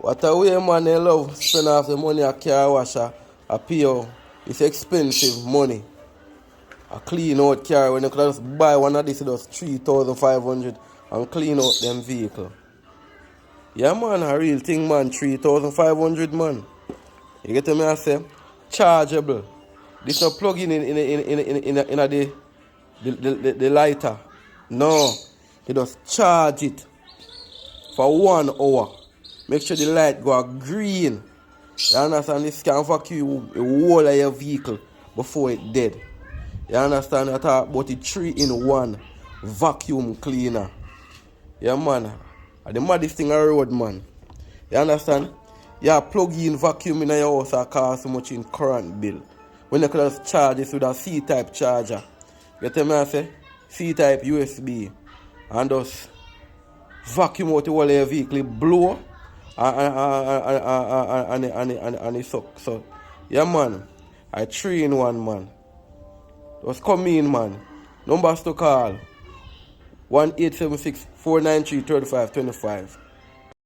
What a way man they love spend off the money a car washer, a PO. It's expensive money. A clean out car when you could just buy one of these it was 3,500 and clean out them vehicle. Yeah man, a real thing man, 3,500 man. You get me I say? Chargeable. This not plug in the lighter. No. You just charge it for 1 hour. Make sure the light go green. You understand? This can vacuum the whole of your vehicle before it dead. You understand? I talk about the 3-in-1 vacuum cleaner. Yeah man. The maddest thing on the road man. You understand? Yeah, plug in vacuum in your house and cost so much in current bill. When you could just charge this with a C-type charger. You tell me I say? C-type USB. And just vacuum out the whole of your vehicle, blow and it suck. So, yeah man, I 3-in-1 man. Just come in man. Numbers to call 1876 493 3525.